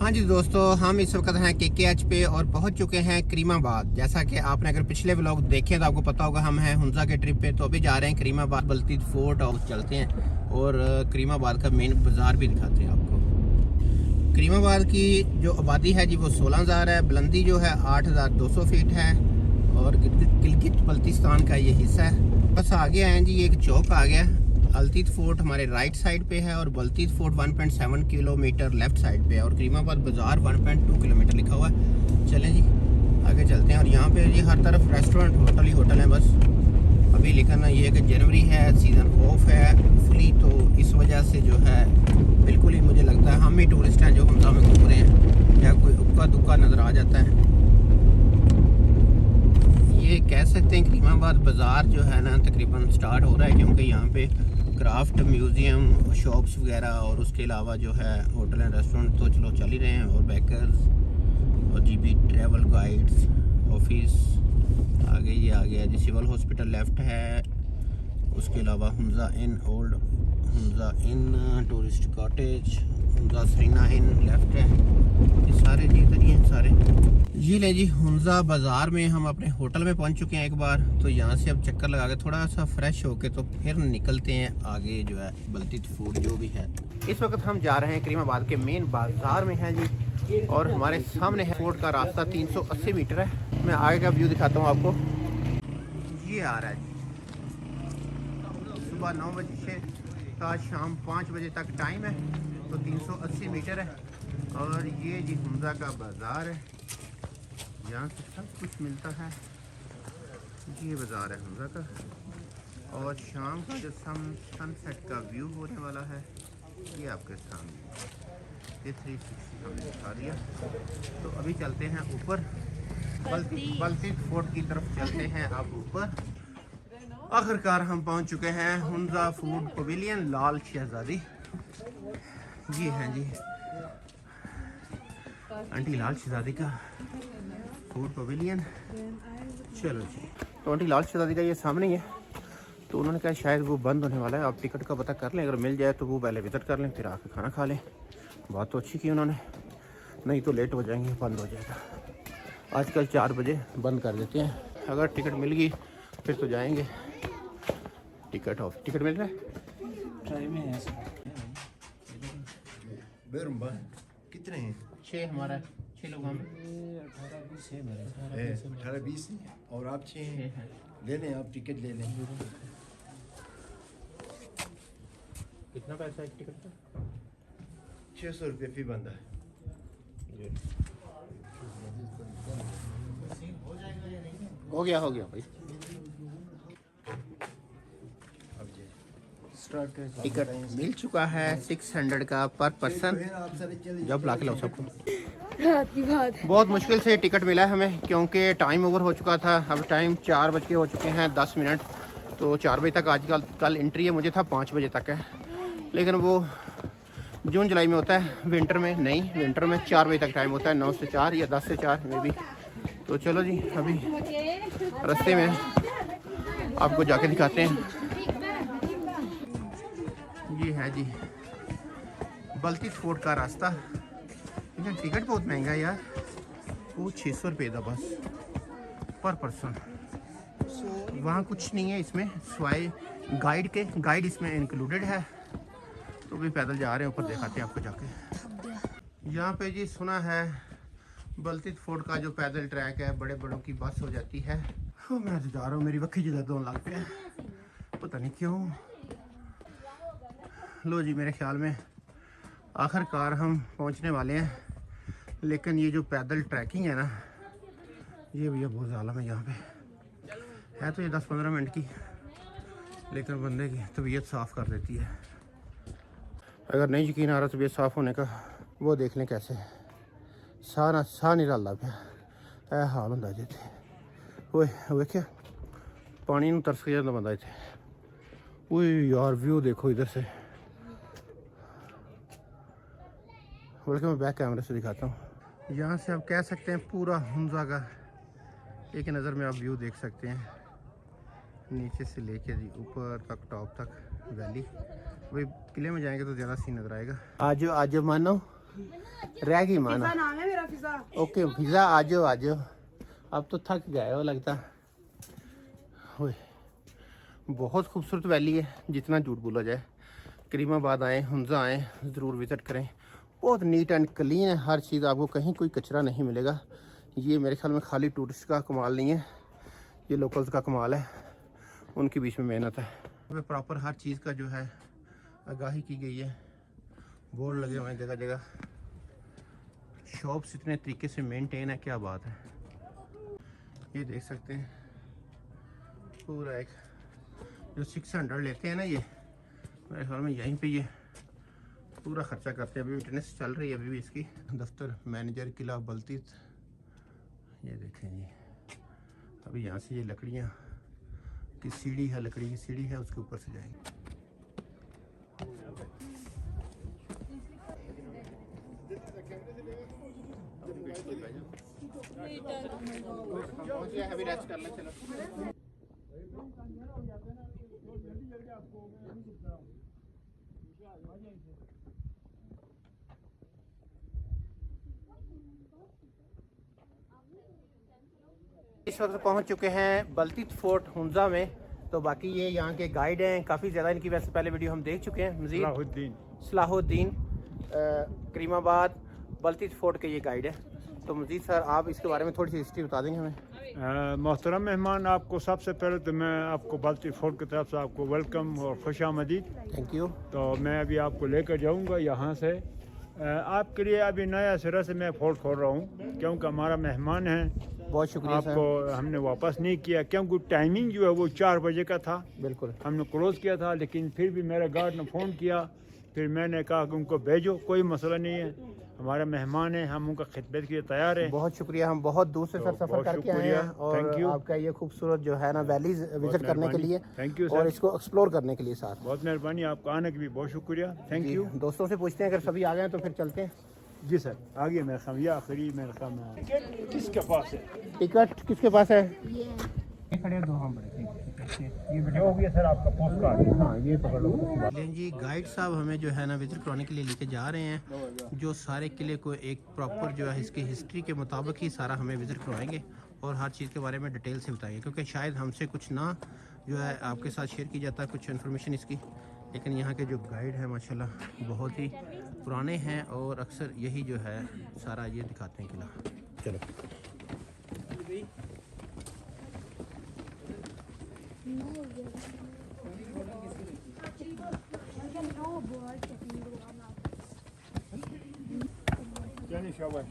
हाँ जी दोस्तों, हम इस वक्त हैं KKH पे और पहुंच चुके हैं करीमाबाद। जैसा कि आपने अगर पिछले व्लॉग देखे तो आपको पता होगा हम हैं हुंजा के ट्रिप पे। तो अभी जा रहे हैं करीमाबाद, बल्तीत फोर्ट और चलते हैं और करीमाबाद का मेन बाज़ार भी दिखाते हैं आपको। करीमाबाद की जो आबादी है जी वो 16,000 है। बुलंदी जो है 8,200 फीट है और गिलगित बल्तिस्तान का ये हिस्सा है। बस आगे आए जी, एक चौक आ गया। अलतीत फोर्ट हमारे राइट साइड पे है और बल्तीत फोर्ट 1.7 किलोमीटर लेफ्ट साइड पे है और करीमाबाद बाज़ार 1.2 किलोमीटर लिखा हुआ है। चलें जी आगे चलते हैं। और यहाँ पे ये हर तरफ रेस्टोरेंट होटल ही होटल है बस। अभी लिखना ये है कि जनवरी है, सीज़न ऑफ है फुली, तो इस वजह से जो है बिल्कुल ही मुझे लगता है हम ही टूरिस्ट हैं जो हुंजा में घूम रहे हैं, या कोई उक्का दुक्का नज़र आ जाता है। ये कह सकते हैं करीमाबाद बाज़ार जो है ना तकरीबन स्टार्ट हो रहा है, क्योंकि यहाँ पे क्राफ्ट म्यूज़ियम, शॉप्स वगैरह और उसके अलावा जो है होटल एंड रेस्टोरेंट तो चलो चल ही रहे हैं, और बेकर्स और GB ट्रैवल गाइड्स ऑफिस। आगे ये आ गया जी सिविल हॉस्पिटल लेफ़्ट है। उसके अलावा हुंजा इन, ओल्ड हुंजा इन, टूरिस्ट कॉटेज, हुंजा सरीना इन लेफ़्ट है। ये सारे जी इधर ही हैं सारे। जी ले जी, हुंजा बाज़ार में हम अपने होटल में पहुंच चुके हैं एक बार। तो यहाँ से अब चक्कर लगा के थोड़ा सा फ्रेश होके तो फिर निकलते हैं आगे जो है बल्तीत फूड जो भी है। इस वक्त हम जा रहे हैं करीमाबाद के मेन बाज़ार में हैं जी, और हमारे सामने है फोर्ट का रास्ता 380 मीटर है। मैं आगे का व्यू दिखाता हूँ आपको। ये आ रहा है जी, सुबह 9 बजे से शाम 5 बजे तक टाइम है, तो 380 मीटर है। और ये जी हुंजा का बाज़ार है, यहाँ से सब कुछ मिलता है। ये बाज़ार है हुंजा का। और शाम का जो सनसेट का व्यू होने वाला है ये आपके सामने, ये 360 हमने दिखा दिया। तो अभी चलते हैं ऊपर, बल्तीत फोर्ट की तरफ चलते हैं अब ऊपर। आखिरकार हम पहुंच चुके हैं हुंजा फूड पवेलियन लाल शहजादी। जी हैं जी, आंटी लाल शहजादी का फूड पवेलियन। चलो जी, तो आंटी लाल शहजादी का ये सामने ही है। तो उन्होंने कहा शायद वो बंद होने वाला है, आप टिकट का पता कर लें, अगर मिल जाए तो वो पहले विज़िट कर लें फिर आके खाना खा लें। बात तो अच्छी की उन्होंने, नहीं तो लेट हो जाएंगे, बंद हो जाएगा। आजकल 4 बजे बंद कर देते हैं। अगर टिकट मिल गई फिर तो जाएंगे। टिकट ऑफ, टिकट मिल रहा है कितने हैं? 6, हमारा 6 लोग हम 18-20 और आप 6 हैं। ले लें, आप टिकट ले लें। कितना पैसा है टिकट का? 600 रुपये फी बंदा है। हो गया भाई। टिकट मिल चुका है 600 का पर पर्सन। जब ला के लो सबको। बहुत मुश्किल से टिकट मिला है हमें, क्योंकि टाइम ओवर हो चुका था। अब टाइम 4 बज के हो चुके हैं 10 मिनट। तो 4 बजे तक आजकल कल एंट्री है, मुझे था 5 बजे तक है, लेकिन वो जून जुलाई में होता है, विंटर में नहीं। विंटर में 4 बजे तक टाइम होता है, 9 से 4 या 10 से 4 में भी। तो चलो जी अभी रास्ते में आपको जाके दिखाते हैं। ये है जी बल्तीत फोर्ट का रास्ता। लेकिन टिकट बहुत महंगा है यार, वो 600 रुपये था बस पर पर्सन। वहाँ कुछ नहीं है इसमें सिवाय गाइड के, गाइड इसमें इंक्लूडेड है। तो भी पैदल जा रहे हैं ऊपर, दिखाते हैं आपको जाके। यहाँ पे जी सुना है बल्तीत फोर्ट का जो पैदल ट्रैक है, बड़े बड़ों की बस हो जाती है। मैं तो जा रहा हूँ, मेरी वक्की जिला दोन लग पे है, पता नहीं क्यों। लो जी, मेरे ख्याल में आखिरकार हम पहुंचने वाले हैं। लेकिन ये जो पैदल ट्रैकिंग है ना, ये भैया बहुत ज़्यादा है। यहाँ पे है तो ये 10-15 मिनट की, लेकिन बंदे की तबीयत साफ़ कर देती है। अगर नहीं यकीन आ रहा तबीयत साफ़ होने का, वो देख लें कैसे साह नहीं रलता पाया, यह हाल होंगे जी। ओए वेख्या पानी में तरस जाता बंदा इतने। ओए यार व्यू देखो इधर से, बल्कि मैं बैक कैमरे से दिखाता हूँ। यहाँ से आप कह सकते हैं पूरा हुंजा का एक नज़र में आप व्यू देख सकते हैं, नीचे से लेके जी ऊपर तक, टॉप तक वैली। वही किले में जाएंगे तो ज़्यादा सीन नज़र आएगा। आज मानो रह गई माना। फिजा नाम है मेरा, फिजा। ओके फिजा, आ जाओ आ जाओ। अब तो थक गए हो लगता। ओए, बहुत खूबसूरत वैली है, जितना झूठ बोला जाए। करीमाबाद आएँ, हुंजा आएँ, ज़रूर विज़िट करें। बहुत नीट एंड क्लीन है हर चीज़, आपको कहीं कोई कचरा नहीं मिलेगा। ये मेरे ख्याल में खाली टूरिस्ट का कमाल नहीं है, ये लोकल्स का कमाल है, उनके बीच में मेहनत है। प्रॉपर हर चीज़ का जो है आगाही की गई है, बोर्ड लगे हुए हैं जगह जगह। शॉप्स इतने तरीके से मेंटेन है, क्या बात है। ये देख सकते हैं पूरा एक जो 600 लेते हैं ना, ये मेरे ख्याल में यहीं पे ये पूरा खर्चा करते हैं। अभी मेंटेनेंस चल रही है अभी भी इसकी। दफ्तर मैनेजर किला बल्तीत, ये देखें जी। अभी यहाँ से ये लकड़ियाँ की सीढ़ी है, लकड़ी की सीढ़ी है, उसके ऊपर से जाएंगे। अभी रेस्ट कर लें, चलो। इस वक्त पहुंच चुके हैं बल्तीत फोर्ट हुंजा में। तो बाकी ये यहाँ के गाइड हैं, काफ़ी ज़्यादा इनकी वैसे पहले वीडियो हम देख चुके हैं। मजीद सलाहुद्दीन करीमाबाद बल्तीत फोर्ट के ये गाइड है। तो मजीद सर आप इसके बारे में थोड़ी सी हिस्ट्री बता देंगे हमें। मोहतरम मेहमान, आपको सबसे पहले तो मैं आपको बल्तीत फोर्ट की तरफ से आपको वेलकम और खुशामदीद। Thank you. तो मैं अभी आपको लेकर जाऊंगा यहाँ से। आपके लिए अभी नया सिरा से मैं फोर्ट खोल रहा हूँ, क्योंकि हमारा मेहमान है। बहुत शुक्रिया आपको हमने वापस नहीं किया, क्योंकि टाइमिंग जो है वो 4 बजे का था। बिल्कुल हमने क्लोज़ किया था, लेकिन फिर भी मेरे गार्ड ने फ़ोन किया, फिर मैंने कहा कि उनको भेजो, कोई मसला नहीं है, हमारे मेहमान हैं, हम उनका खिदमत के लिए तैयार हैं। बहुत शुक्रिया। हम बहुत दूर से सर सफ़र करके आए हैं और आपका ये खूबसूरत जो है ना वैलीज विजिट करने के लिए, थैंक यू और इसको एक्सप्लोर करने के लिए साथ। बहुत मेहरबानी, आपका आने के लिए बहुत शुक्रिया, थैंक यू। दोस्तों से पूछते हैं, अगर सभी आ गए तो फिर चलते हैं। जी सर, आगे मेरे खाम या आखिरी मेरे खाम किसके पास है? टिकट किसके पास है? ये खड़े दो हम बड़े, ये वीडियो हो गया सर आपका पोस्ट कार्ड। हाँ ये पकड़ लो। जी गाइड साहब हमें जो है ना विजिट कराने के लिए लेके जा रहे हैं, जो सारे किले को एक प्रॉपर जो है इसकी हिस्ट्री के मुताबिक ही सारा हमें विजिट करवाएंगे और हर चीज़ के बारे में डिटेल से बताएंगे, क्योंकि शायद हमसे कुछ ना जो है आपके साथ शेयर की जाता है कुछ इन्फॉर्मेशन इसकी, लेकिन यहाँ के जो गाइड हैं माशाल्लाह बहुत ही पुराने हैं और अक्सर यही जो है सारा ये दिखाते हैं किला। चलो शाबाश,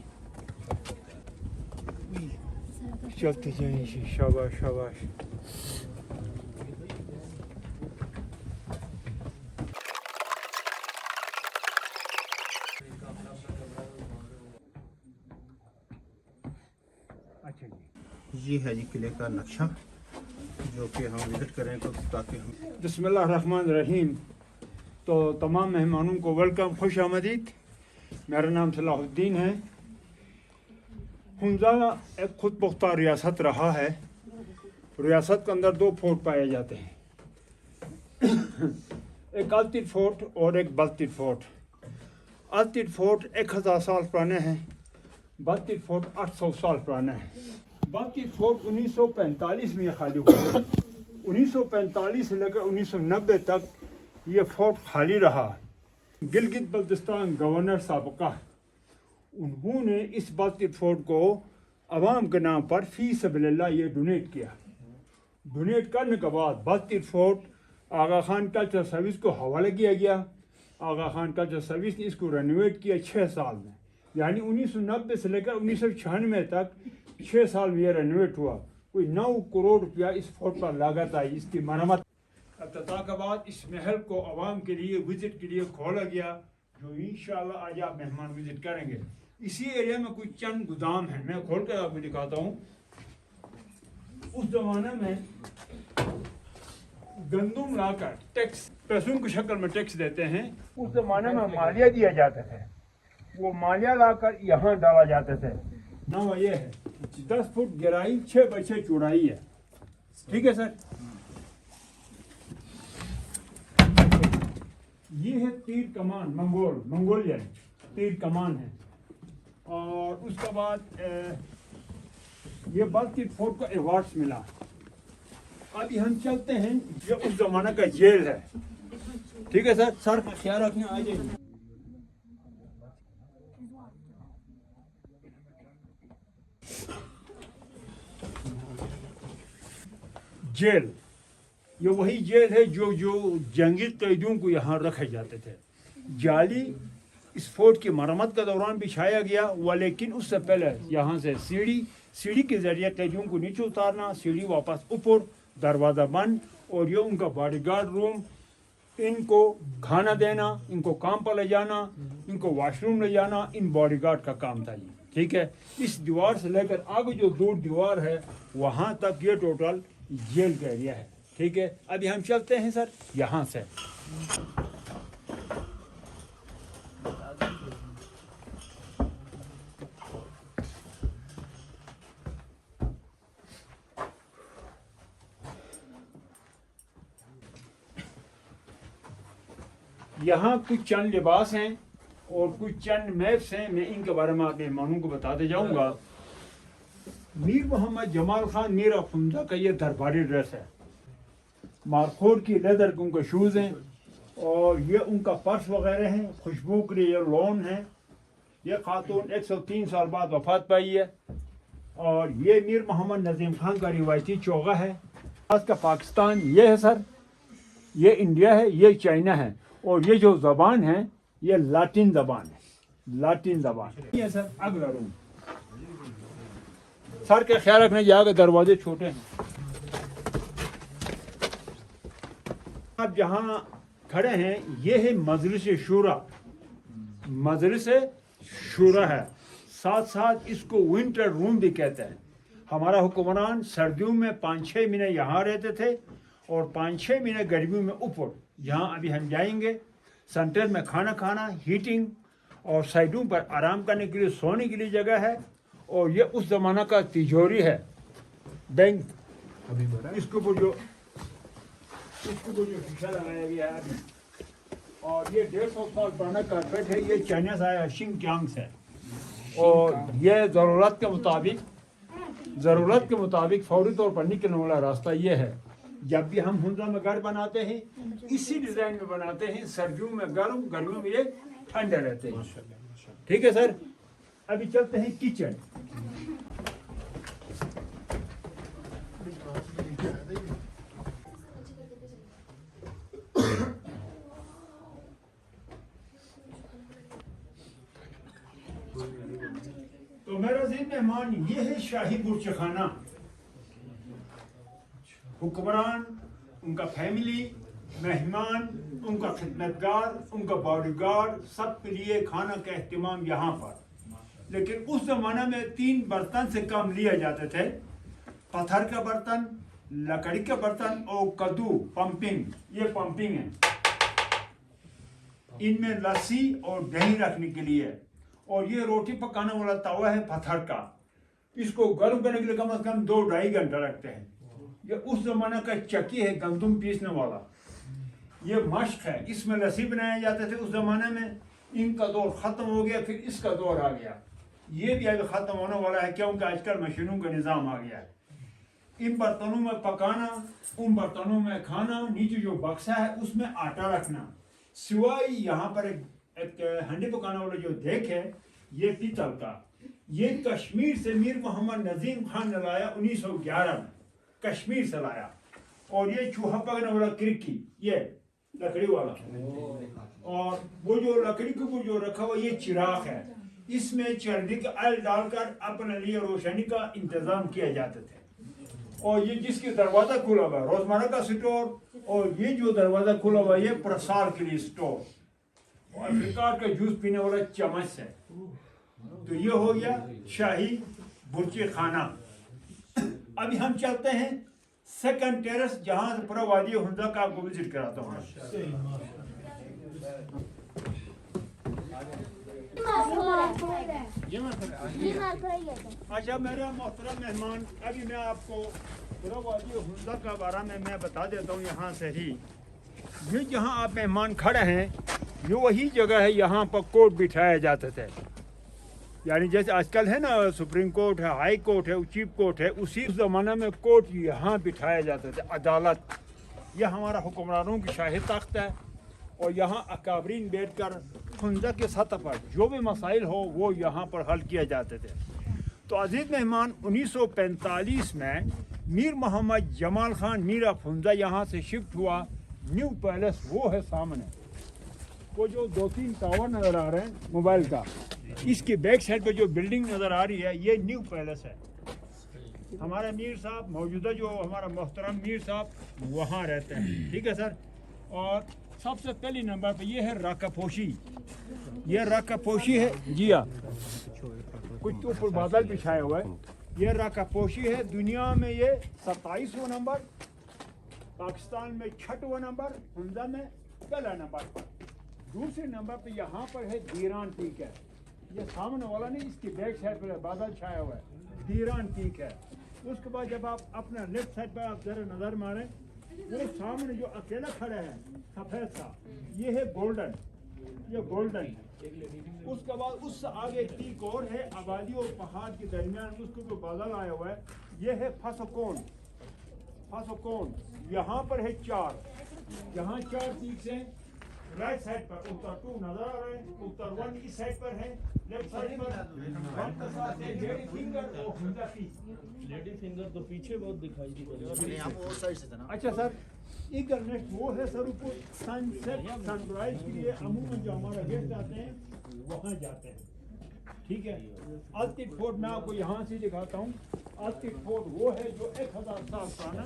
चलते जाइए, शाबाश शाबाश। अच्छा ये है जी किले का नक्शा जो कि हम विजिट करें तो ताकि हम। बिस्मिल्लाहिर्रहमानिर्रहीम। तो तमाम मेहमानों को वेलकम, खुश आमदीद। मेरा नाम सलाहुद्दीन है। हुंजा एक खुद पुख्ता रियासत रहा है। रियासत के अंदर 2 फोर्ट पाए जाते हैं, एक अल्तित फोर्ट और एक बल्तित फोर्ट। अल्तित फोर्ट 1000 साल पुराने हैं, बल्तित फोर्ट 800 साल पुराना है। बल्तित फोर्ट 1945 में खाली हुआ। 1945 से लेकर 1990 तक ये फोर्ट खाली रहा। गिलगित बल्तिस्तान गवर्नर साबका, उन्होंने इस बल्तित फोर्ट को अवाम के नाम पर फी सबीलिल्लाह ये डोनेट किया। डोनेट करने के बाद बल्तित फोर्ट आगा खान कल्चर सर्विस को हवाले किया गया। आगा खान कल्चर सर्विस ने इसको रेनोवेट किया 6 साल में, यानी 1990 से लेकर 1996 तक 6 साल में यह रेनोवेट हुआ। कोई 9 करोड़ रुपया इस फोर्ट पर लागत आई इसकी मरम्मत। अफ्ताह के बाद इस महल को आवाम के लिए विजिट के लिए खोला गया, जो इंशाल्लाह आज आप मेहमान विजिट करेंगे। इसी एरिया में कुछ चंद गोदाम हैं, मैं खोल कर आपको दिखाता हूँ। उस जमाने में गंदुम लाकर टैक्स पैसों की शक्ल में टैक्स देते हैं। उस जमाने में मालिया दिया जाता था, वो मालिया लाकर यहाँ डाला जाते थे। ना ये है 10 फुट गहराई, 6 बाई 6 चौड़ाई है। ठीक है सर, ये है तीर कमान मंगोलियन। तीर कमान है। और उसके बाद ये बाल्टिक फोर्ट को अवार्ड्स मिला। अभी हम चलते हैं, ये उस जमाना का जेल है। ठीक है सर, सर का ख्याल रखना। आ जाइए। जेल, ये वही जेल है जो जंगी कैदियों को यहाँ रखे जाते थे। जाली इस फोर्ट की मरम्मत के दौरान बिछाया गया हुआ, लेकिन उससे पहले यहाँ से सीढ़ी के जरिए कैदियों को नीचे उतारना, सीढ़ी वापस ऊपर, दरवाज़ा बंद, और ये उनका बॉडीगार्ड रूम। इनको खाना देना, इनको काम पर ले जाना, इनको वॉशरूम ले जाना, इन बॉडीगार्ड का काम था ये। ठीक है, इस दीवार से लेकर आगे जो दूर दीवार है वहाँ तक ये टोटल जेल का एरिया है। ठीक है, अभी हम चलते हैं सर यहाँ से। यहाँ कुछ चंद लिबास हैं और कुछ चंद मैप्स हैं, मैं इनके बारे में आपके मेहमानों को बताते जाऊंगा। मीर मोहम्मद जमाल खान मीर अफंजा का ये दरबारी ड्रेस है। मारखोर की लेदर के उनके शूज़ हैं, और ये उनका पर्स वगैरह हैं। खुशबू के लिए ये लोन है। ये खातून 103 साल बाद वफात पाई है। और ये मीर मोहम्मद नजीम खान का रिवायती चोगा है। आज का पाकिस्तान ये है सर, ये इंडिया है, ये चाइना है, और ये जो ज़बान है ये लाटिन ज़बान है। लाटिन ज़बान ये सर। अगला रूम, सर का ख्याल रखने जाएगा, दरवाजे छोटे हैं। आप जहाँ खड़े हैं ये है मजलिस शूरा। मजलिस शूरा है, साथ साथ इसको विंटर रूम भी कहते हैं। हमारा हुक्मरान सर्दियों में 5-6 महीने यहाँ रहते थे, और 5-6 महीने गर्मियों में ऊपर। यहाँ अभी हम जाएंगे। सेंटर में खाना खाना, हीटिंग, और साइडों पर आराम करने के लिए, सोने के लिए जगह है। और ये उस ज़माना का तिजोरी है, बैंक। इसके ऊपर जो शीशा लगाया गया है अभी। और ये 150 साल पुराना कारपेट है। ये चाइना से आया, शिंगक्यांग से। और ये ज़रूरत के मुताबिक फौरी तौर पर निकलने वाला रास्ता ये है। जब भी हम हुंजा में घर बनाते हैं इसी डिज़ाइन में बनाते हैं। सर्दियों में गर्म, गर्मियों में ये ठंडे रहते हैं। ठीक है सर, अभी चलते हैं किचन। तो मेरा अजीज मेहमान, ये है शाही बुर्ज खाना। हुक्मरान, उनका फैमिली, मेहमान, उनका खिदमतगार, उनका बॉडीगार्ड, सब के लिए खाना का एहतमाम यहाँ पर। लेकिन उस ज़माना में 3 बर्तन से कम लिए जाते थे। पत्थर का बर्तन, लकड़ी का बर्तन और कद्दू, पंपिंग। ये पंपिंग है। इनमें लस्सी और दही रखने के लिए। और ये रोटी पकाने वाला तवा है पत्थर का। इसको गर्म करने के लिए कम से कम 2-2.5 घंटा रखते हैं। ये उस ज़माना का चक्की है, गंदम पीसने वाला। ये मश्क है, इसमें लस्सी बनाए जाते थे उस ज़माने में। इनका दौर ख़त्म हो गया, फिर इसका दौर आ गया। ये भी अभी ख़त्म होने वाला है, क्योंकि आजकल मशीनों का निज़ाम आ गया है। इन बर्तनों में पकाना, उन बर्तनों में खाना। नीचे जो बक्सा है उसमें आटा रखना। सिवाय यहाँ पर एक हंडी पकाने वाला जो देख है, ये पीतल का। ये कश्मीर से मीर मोहम्मद नजीम खान ने लाया 1911 में, कश्मीर से लाया। और ये चूहा पकड़ने वाला क्रिकी, ये लकड़ी वाला। और वो जो लकड़ी के ऊपर जो रखा हुआ ये चिराग है। इसमें चर्बी का ऑयल डालकर अपने लिए रोशनी का इंतजाम किया जाते थे। और ये जिसके दरवाजा खुला हुआ रोजमर्रा का स्टोर, और ये जो दरवाजा खुला हुआ ये प्रसार के लिए स्टोर। और अफ्रीका का जूस पीने वाला चम्मच है। तो ये हो गया शाही बुर्ज खाना। अभी हम चलते हैं सेकंड टेरेस, जहां से पूरा वादी हुंजा का आपको विजिट कराता हूँ। अच्छा मेरा मोहतरम मेहमान, अभी मैं आपको पूरा वादी हुंजा का बारे में मैं बता देता हूँ। यहाँ से ही ये जहाँ आप मेहमान खड़े हैं ये वही जगह है, यहाँ पर कोर्ट बिठाए जाते थे। यानी जैसे आजकल है ना सुप्रीम कोर्ट है, हाई कोर्ट है, चीफ कोर्ट है, उसी ज़माने में कोर्ट यहाँ बिठाए जाते थे, अदालत। यह हमारा हुक्मरानों की शाही तख्त है और यहाँ अकाबरीन बैठकर खुंजा के सतह पर जो भी मसाइल हो वो यहाँ पर हल किए जाते थे। तो अजीज़ मेहमान 1945 में मीर मोहम्मद जमाल खान मीरा फुंजा यहाँ से शिफ्ट हुआ। न्यू पैलेस वो है सामने, वो जो 2-3 टावर नज़र आ रहे हैं मोबाइल का, इसके बैक साइड पे जो बिल्डिंग नज़र आ रही है ये न्यू पैलेस है। हमारा मीर साहब मौजूदा जो हमारा मोहतरम मीर साहब वहाँ रहते हैं, ठीक है सर। और सबसे पहली नंबर पे ये है राकापोशी, ये राकापोशी है जी हाँ, कुछ तो ऊपर बादल भी छाया हुआ है। ये राकापोशी है, दुनिया में ये 27वां नंबर, पाकिस्तान में 6वां नंबर, हुंजा में पहला नंबर पर। दूसरे नंबर पे यहाँ पर है दीरान पीक है, ये सामने वाला नहीं, इसकी बैक साइड पर बादल छाया हुआ है, दीरान पीक है। उसके बाद जब आप अपना लेफ्ट साइड पर आप जरा नज़र मारें, वो सामने जो अकेला खड़ा है सफ़ेद सा, ये है गोल्डन, ये गोल्डन है। उसके बाद उससे आगे एक पीक और है आबादी और पहाड़ के दरमियान, उसको जो बादल आया हुआ है ये है फसोकोन, फसोकोन। यहाँ पर है 4, यहाँ 4 पीक्स हैं। राइट साइड पर उत्तर 2 नजर आ रहे हैं, उत्तर 1 इस साइड पर है, लेफ्ट साइड पर 1 के साथ है लेडी फिंगर और हुंजा पीक। लेडी फिंगर तो पीछे बहुत दिखाई दी पड़ी। यहाँ वो साइड से था ना। अच्छा सर, इधर नेक्स्ट वो है सर ऊपर सनसेट सनराइज के लिए अमूमन जो हमारा गेस्ट आते हैं वहाँ जाते हैं, ठीक है। अल्टिट फोर्ट मैं आपको यहाँ से दिखाता हूँ। अल्टिट फोर्ट वो है जो 1000 साल पुराना,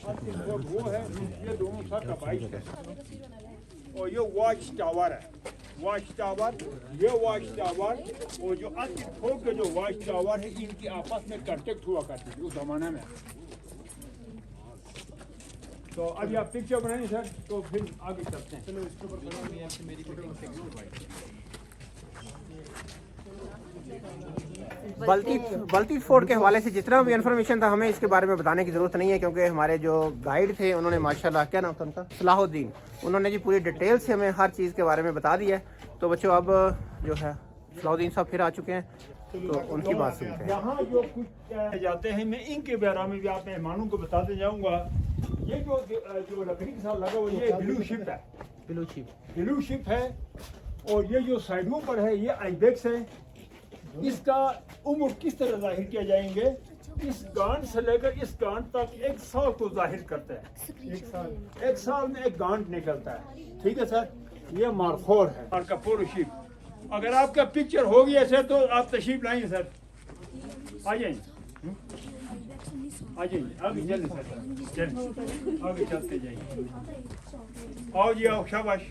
अल्टिट फोर्ट वो है, ये दोनों सर का भाई है। और ये वॉच टावर है, वॉच टावर, ये वॉच टावर और जो अल्टिट फोर्ट के जो वॉच टावर है इनकी आपस में कांटेक्ट हुआ करती थी उस जमाने में। तो अभी आप पिक्चर बनाएंगे सर, तो फिर आगे चलते हैं। चलो इसके बल्टी फोर्ट के हवाले से जितना भी इन्फॉर्मेशन था हमें इसके बारे में बताने की ज़रूरत नहीं है, क्योंकि हमारे जो गाइड थे उन्होंने माशाल्लाह, क्या नाम था उनका, सलाहुद्दीन, उन्होंने जी पूरी डिटेल से हमें हर चीज़ के बारे में बता दिया है। तो बच्चों अब जो है सलाहुद्दीन साहब फिर आ चुके हैं, तो उनकी बात सुनते हैं। यहाँ जो कुछ जाते हैं मैं इनके बारे में भी आप मेहमानों को बताते जाऊँगा। ये जो लकड़ी के साथ लगा हुआ ये ब्लू शिप है, ब्लू शिप है। और ये जो साइडों पर है ये आइबेक्स है। इसका उम्र किस तरह जाहिर किया जाएंगे, इस गांठ से लेकर इस गांठ तक 1 साल को जाहिर करते हैं। 1 साल में एक गांठ निकलता है, ठीक है सर। ये मारखोर है, मारकापुर शिप। अगर आपका पिक्चर हो गया सर तो आप तशरीफ लाएंगे सर, आ जाइए, आ जाइए, आगे चलें सर, चलें आगे चलते जाइए। आओ जी आओ, शाबाश,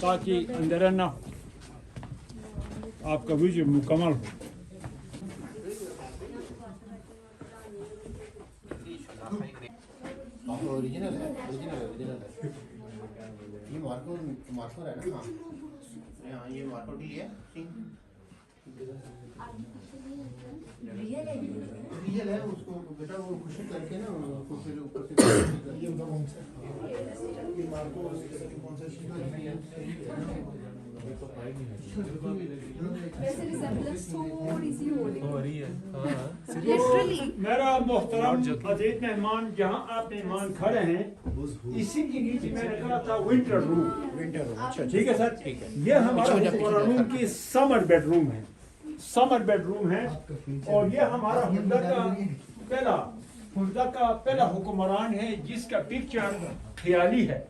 ताकि अंधेरा ना हो, आपका विजय मुकम्मल हो। ओरिजिनल है, ओरिजिनल है। ये मार्को है ना। हाँ, ये मार्को डी है, रियल है। उसको बेटा वो खुशी करके ना उसको फिर ऊपर से ये मार्को कौन सा मेरा मोहतरम अजीज मेहमान, जहाँ आप मेहमान खड़े हैं इसी के नीचे मैंने कहा था विंटर रूम, ठीक है सर, ठीक है। ये हमारा रूम की समर बेडरूम है, समर बेडरूम है। और ये हमारा हुंजा का पहला हुक्मरान है जिसका पिक्चर ख्याली है,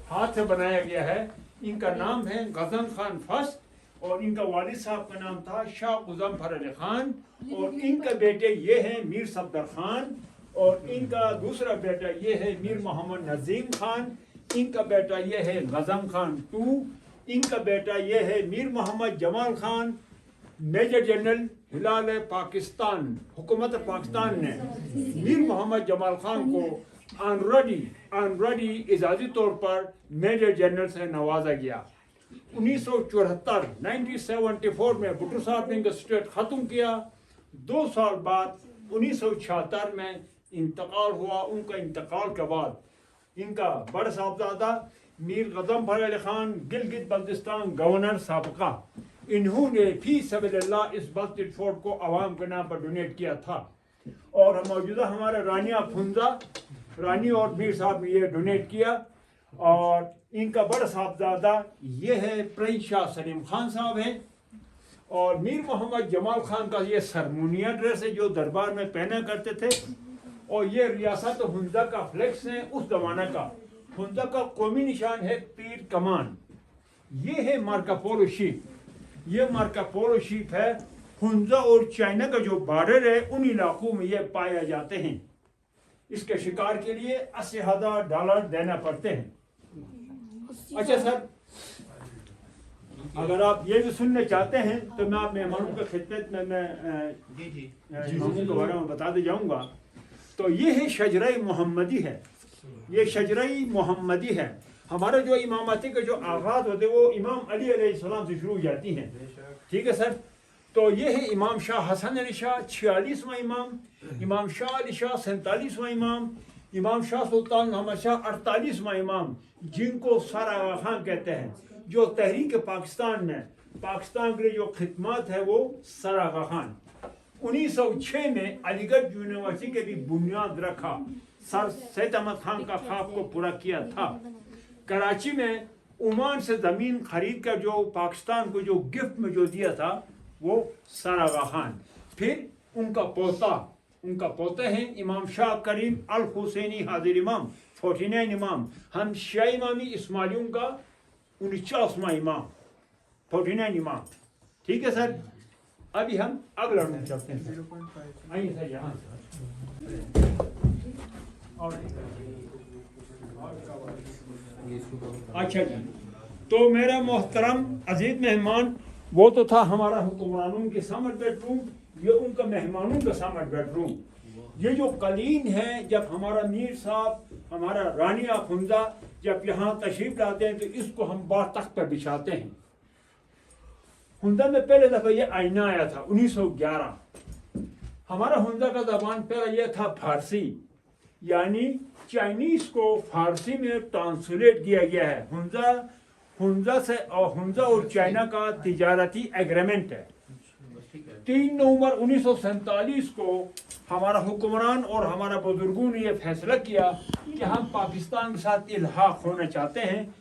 हाथ से बनाया गया है। इनका नाम है गजन खान फर्स्ट और इनका वालिद साहब का नाम था शाह मुजफ्फर अली खान। और इनका बेटे ये है मीर सफदर खान और इनका दूसरा बेटा ये है मीर मोहम्मद नजीम खान। इनका बेटा ये है गजन खान 2। इनका बेटा ये है मीर मोहम्मद जमाल खान, मेजर जनरल हिलाल पाकिस्तान। हुकूमत पाकिस्तान ने मीर मोहम्मद जमाल खान को ऑनरेडी इजाज़ी तौर पर मेजर जनरल से नवाजा गया। 1974 में भुट्टो साहब ने इनका स्टेट ख़त्म किया। 2 साल बाद 1976 में इंतकाल हुआ। उनका इंतकाल के बाद इनका बड़ा साहबजादा मीर गज़नफ़र अली खान गिलगित बल्तिस्तान गवर्नर साबका, इन्होंने फी सबिलिल्लाह इस बल्टिड फोर्ट को आवाम के नाम पर डोनेट किया था। और मौजूदा हमारे रानिया फुंजा, रानी और मीर साहब ने ये डोनेट किया। और इनका बड़ा साहबजादा ये है प्रिंस शाह सलीम खान साहब हैं। और मीर मोहम्मद जमाल खान का ये सरमोनिया ड्रेस है जो दरबार में पहना करते थे। और ये रियासत हुंजा का फ्लेक्स है उस जमाना का। हुंजा का कौमी निशान है तीर कमान। ये है मार्का पोलो शीप। ये मार्का पोलो शीप है। हुंजा और चाइना का जो बॉर्डर है उन इलाकों में ये पाए जाते हैं। इसके शिकार के लिए $80,000 देना पड़ते हैं। अच्छा सर, अगर आप ये भी सुनना चाहते हैं तो मैं आप मेहमानों की खिदमत में मेहमानों के बारे में बताते जाऊंगा। तो ये है शजरा मोहम्मदी है। ये शजरा मोहम्मदी है। हमारे जो इमामती के जो आगाज होते वो इमाम अली अलैहिस्सलाम से शुरू हो जाती हैं। ठीक है सर। तो ये है इमाम शाह हसन अली शाह 46वां इमाम, इमाम शाह अली शाह 47वां इमाम, इमाम शाह सुल्तान मोहम्मद शाह 48वां इमाम, जिनको सर आगा खान कहते हैं, जो तहरीक पाकिस्तान में पाकिस्तान के लिए जो खिदमत है वो सर आगा खान। 1906 में अलीगढ़ यूनिवर्सिटी के भी बुनियाद रखा। सर सैयद अहमद खान का ख्वाब को पूरा किया था। कराची में ओमान से ज़मीन खरीद कर जो पाकिस्तान को जो गिफ्ट में जो दिया था वो सर आगा खान। फिर उनका पोता है इमाम शाह करीम अल हुसैनी हाजिर इमाम 49 इमाम। हम शाह इमामी इस्माइलियों का 49वां इमाम 49 इमाम। ठीक है सर। अभी हम अगला रूम चलते हैं। आइए सर यहाँ। अच्छा जी, तो मेरा मोहतरम अजीज मेहमान, वो तो था हमारा हुक्मरानों के सामर बेडरूम, ये उनका मेहमानों का सामर बेडरूम। ये जो कलीन है, जब हमारा मीर साहब, हमारा रानिया फुंजा जब यहाँ तशरीफ लाते हैं तो इसको हम बार तख्त पर बिछाते हैं। हुंजा में पहले दफा ये आईना आया था 1911। हमारा हुंजा का जबान पहला ये था फारसी, यानी चाइनीज को फारसी में ट्रांसलेट किया गया है। हुंजा और चाइना का तिजारती एग्रीमेंट है। 3 नवंबर 1947 को हमारा हुक्मरान और हमारा बुजुर्गों ने यह फैसला किया कि हम पाकिस्तान के साथ इल्हाक होना चाहते हैं।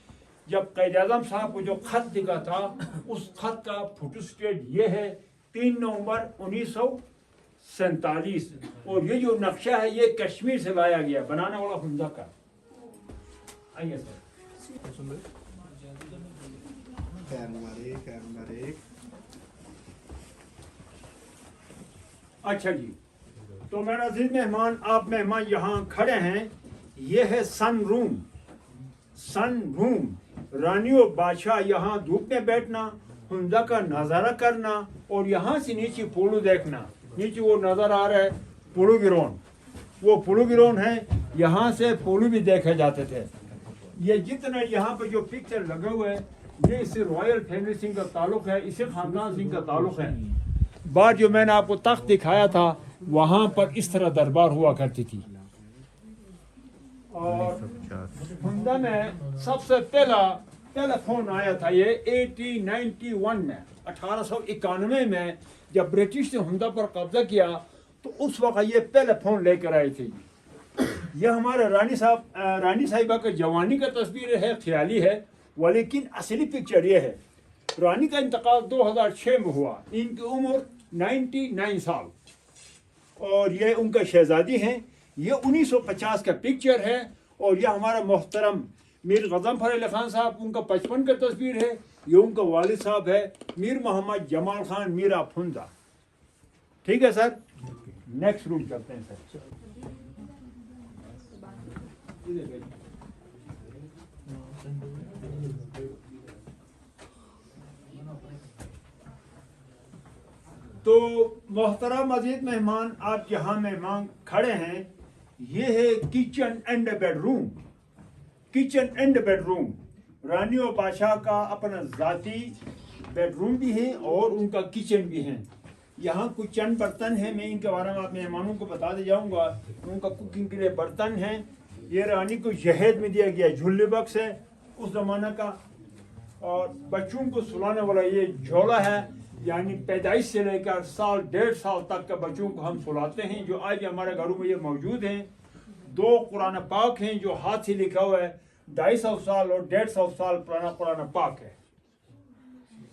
जब क़ायद-ए-आज़म साहब को जो खत दिखा था, उस खत का फोटोस्टेट ये है 3 नवंबर 1947। और ये जो नक्शा है ये कश्मीर से लाया गया, बनाने वाला हुंजा का। आइए सर। अच्छा जी, तो मेरा अजीज मेहमान, आप मेहमान यहाँ खड़े हैं। ये है सन रूम। रानी और बादशाह यहाँ धूप में बैठना, हुंजा का नज़ारा करना और यहाँ से नीचे पोलो देखना। नीचे वो नज़र आ रहा है पोलो ग्राउंड, वो पोलो ग्राउंड है। यहाँ से पोलो भी देखे जाते थे। ये जितना यहाँ पे जो पिक्चर लगे हुए हैं, ये इससे रॉयल फैमिली सिंह का ताल्लुक है, इससे खानदान सिंह का ताल्लुक है। बार जो मैंने आपको तख्त दिखाया था, वहाँ पर इस तरह दरबार हुआ करती थी। और हुंजा में सबसे पहला फोन आया था ये 1891 में, 1891 में जब ब्रिटिश ने हुंजा पर कब्जा किया तो उस वक्त ये पहले फोन लेकर आए थे। ये हमारे रानी साहिबा का जवानी का तस्वीर है, ख्याली है, लेकिन असली पिक्चर ये है। रानी का इंतकाल 2006 में हुआ। इनकी उम्र 99 साल और ये उनका शहजादी हैं। ये 1950 का पिक्चर है। और ये हमारा मोहतरम मीर गज़नफ़र अली खान साहब, उनका 55 का तस्वीर है। ये उनका वालिद साहब है मीर मोहम्मद जमाल खान मीरा फुंजा। ठीक है सर। नेक्स्ट रूम चलते हैं सर। तो मोहतरम मजीद मेहमान, आप जहाँ मेहमान खड़े हैं, ये है किचन एंड बेडरूम। रानी और बादशाह का अपना ज़ाती बेडरूम भी है और उनका किचन भी है। यहाँ कुछ चंद बर्तन हैं, मैं इनके बारे में आप मेहमानों को बता दे जाऊँगा। उनका कुकिंग के लिए बर्तन हैं। ये रानी को जहेज में दिया गया झुल्ले बक्स है उस ज़माना का। और बच्चों को सुलाने वाला ये झोला है, यानी पैदाइश से लेकर साल 1.5 साल तक के बच्चों को हम सुलाते हैं, जो आज हमारे घरों में ये मौजूद हैं। 2 कुरान पाक हैं जो हाथ से लिखा हुआ है, 250 साल और 150 साल पुराना कुरान पाक है।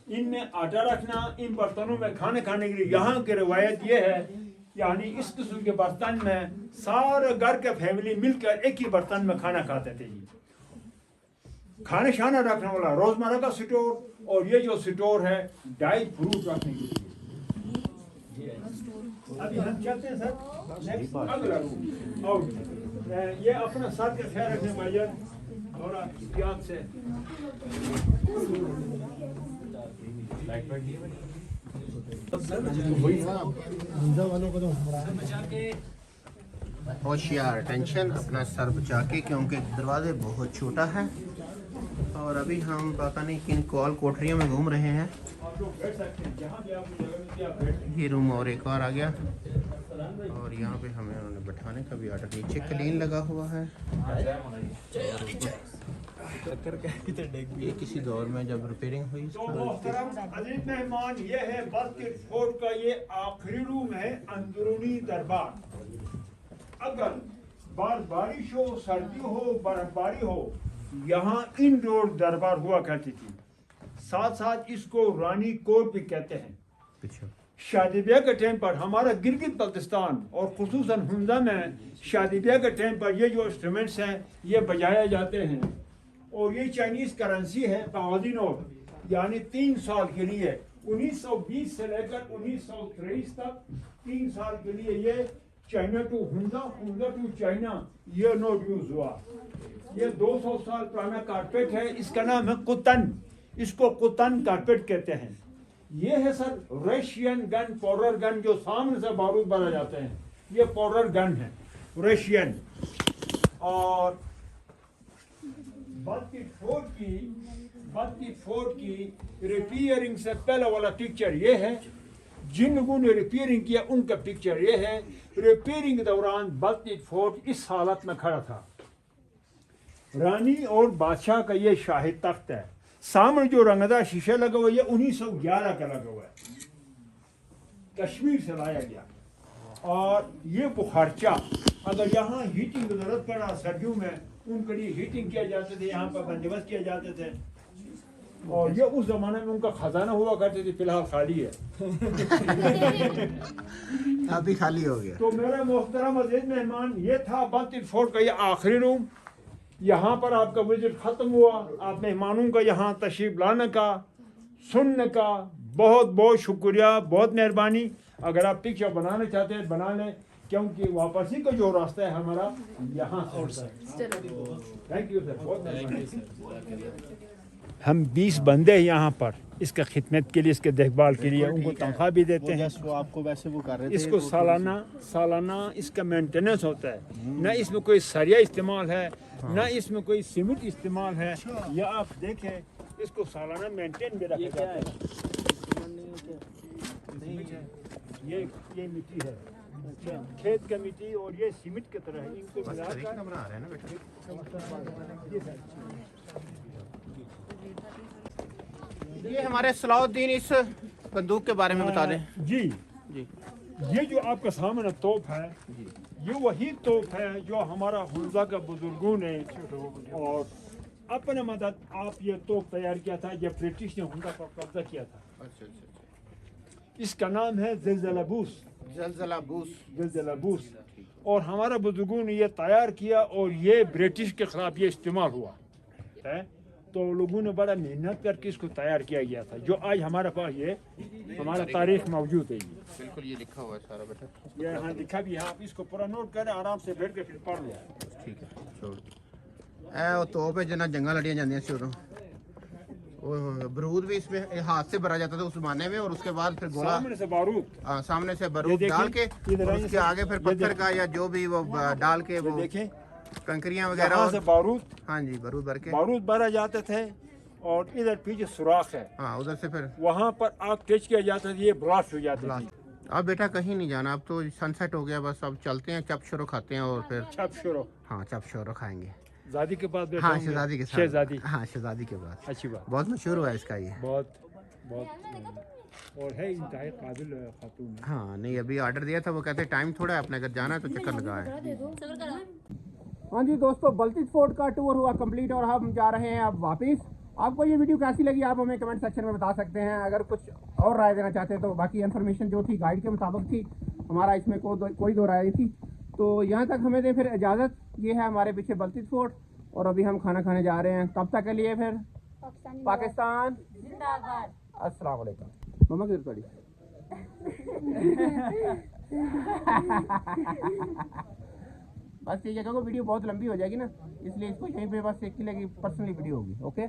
इनमें आटा रखना, इन बर्तनों में खाने खाने के लिए यहाँ की रवायत ये है, यानी इस किस्म के बर्तन में सारे घर के फैमिली मिलकर एक ही बर्तन में खाना खाते थे जी। खाने शाना रखने वाला रोजमर्रा का स्टोर, और ये जो स्टोर है ड्राई फ्रूट रखने के लिए। अभी हम चलते हैं सर नेक्स्ट अगला रूम। और ये अपना सर का ख्याल रखने भैया, थोड़ा ध्यान से। होशियार, टेंशन, अपना सर बचा के, क्योंकि दरवाजे बहुत छोटा है। और अभी हम पता नहीं किन कॉल कोठरियों में घूम रहे हैं। ये रूम और एक और आ गया, और यहाँ पे हमें उन्होंने बैठाने का भी ऑर्डर। नीचे क्लीन लगा हुआ है। ये किसी दौर में जब रिपेयरिंग हुई तो अजीज मेहमान, ये है बल्किट फोर्ट का ये आखिरी रूम है, अंदरूनी दरबार। अगर बारिश हो, सर्दी हो, बर्फबारी हो, यहाँ इंडोर दरबार हुआ करती थी। साथ साथ इसको रानी कोर्ट भी कहते हैं। शादी ब्याह के टाइम पर हमारा गिलगित बल्तिस्तान और खुसूसन हुंजा में शादी ब्याह के टाइम पर ये जो इंस्ट्रूमेंट्स हैं ये बजाए जाते हैं। और ये चाइनीज करेंसी है, कागजी नोट, यानी 3 साल के लिए 1920 से लेकर 1923 तक 3 साल के लिए ये China to Hunza, Hunza to China ये नोट यूज हुआ। ये 200 साल पुराना कारपेट है, इसका नाम है कुतन, इसको कुतन कारपेट कहते हैं। ये है sir Russian gun, powder gun, जो सामने से बारूद भरा जाते हैं, ये पाउडर गन है रशियन। और बल्किट फोर्ट की रिपेयरिंग से पहले वाला पिक्चर ये है। जिन लोगों ने रिपेयरिंग किया उनका पिक्चर ये है। रिपेयरिंग के दौरान बल्किट फोर्ट इस हालत में खड़ा था। रानी और बादशाह का ये शाही तख्त है। सामने जो रंगदार शीशा लगा हुआ है 1911 का लगा हुआ है, कश्मीर से लाया गया। और ये बुखारचा, अगर यहाँ हीटिंग की जरूरत पड़ा सर्दियों में, उनके लिए हीटिंग किया जाते थे, यहाँ पर बंदोबस्त किए जाते थे। और ये उस जमाने में उनका खजाना हुआ करते थे, फिलहाल खाली है। अभी खाली हो गया। तो मेरे मोहतरम अजीज मेहमान, ये था बल्किट फोर्ट का ये आखिरी रूम। यहाँ पर आपका विजिट ख़त्म हुआ। आप मेहमानों का यहाँ तशरीफ़ लाने का, सुनने का बहुत बहुत शुक्रिया, बहुत मेहरबानी। अगर आप पिक्चर बनाना चाहते हैं बना लें, क्योंकि वापसी का जो रास्ता है हमारा यहाँ से। थैंक यू सर, बहुत मेहरबानी। हम 20 बंदे हैं यहाँ पर इसका खिदमत के लिए, इसके देखभाल के लिए, उनको तनख्वाह भी देते हैं। वो आपको वैसे वो कर रहे थे, इसको सालाना इसका मेंटेनेंस होता है। न इसमें कोई सरिया इस्तेमाल है, न इसमें कोई सीमेंट इस्तेमाल है। या आप देखें, इसको सालाना मेंटेन भी रखा जाता है। ये मिट्टी है, खेत का मिट्टी, और ये सीमेंट की तरह है। इनको मिलाकर बना रहे हैं ना बेटा। ये हमारे सलाउद्दीन इस बंदूक के बारे में बता दें। जी जी, ये जो आपका सामने तोप है, ये वही तोप है जो हमारा हुंजा का बुजुर्गों ने और अपने मदद आप ये तोप तैयार किया था जब ब्रिटिश ने हुंजा पर कब्जा किया था। अच्छा। इसका नाम है ज़लज़लाबूस। और हमारा बुजुर्गों ने ये तैयार किया और ये ब्रिटिश के खिलाफ ये इस्तेमाल हुआ है। तो लोगों ने बड़ा मेहनत करके इसको तैयार किया गया था, जो आज हमारे पास ये हमारा तारीख मौजूद है। बिल्कुल, ये लिखा हुआ है सारा बेटा। ये यहाँ लिखा भी है, आप इसको पूरा नोट करें, आराम से बैठ के फिर पढ़ लो। ठीक है, छोड़ वो तोप है जना जंगा लड़ियाँ जाती सी उदों। बारूद भी इसमें हाथ से भरा जाता था उस जमाने में, और उसके बाद फिर गोला सामने से बारूद, सामने से बारूद डाल के, और उसके आगे फिर पत्थर का या जो भी वो डाल के वो देखें कंकरियां वगैरह से बारूद, हाँ जी, बारूद भर के बारूद भरा जाते थे। और इधर पीछे सुराख है, हाँ, उधर से फिर वहाँ पर आग तेज किया जाता था, ये ब्लास्ट हो जाता था। अब बेटा कहीं नहीं जाना, अब तो सनसेट हो गया, बस अब चलते हैं, चप शुरू खाते हैं और फिर छप शुरू। हाँ, चप शुरू खाएंगे। जादी के पास बैठा हाँ हूँ मैं। शहजादी के साथ। शहजादी, हाँ शहजादी के पास। अच्छी बात, बहुत मशहूर हुआ है इसका ये। बहुत बहुत और है इंतहाई काबिल खातून है। हाँ नहीं अभी ऑर्डर दिया था, वो कहते टाइम थोड़ा है अपने, अगर जाना है तो चक्कर लगाए। हाँ जी दोस्तों, बल्टिट फोर्ट का टूर हुआ कंप्लीट और हम जा रहे हैं अब वापस। आपको ये वीडियो कैसी लगी आप हमें कमेंट सेक्शन में बता सकते हैं। अगर कुछ और राय देना चाहते हैं तो बाकी इन्फॉर्मेशन जो थी गाइड के मुताबिक थी, हमारा इसमें कोई दो राय थी। तो यहाँ तक हमें दें फिर इजाज़त। ये है हमारे पीछे बल्टिट फोर्ट और अभी हम खाना खाने जा रहे हैं। कब तक के लिए फिर? पाकिस्तान जिंदाबाद। अस्सलाम वालेकुम। मम्मा किधर पड़ी? बस ठीक है, क्योंकि वीडियो बहुत लंबी हो जाएगी ना, इसलिए इसको यहीं पे बस एक की लगी पर्सनली वीडियो होगी। ओके।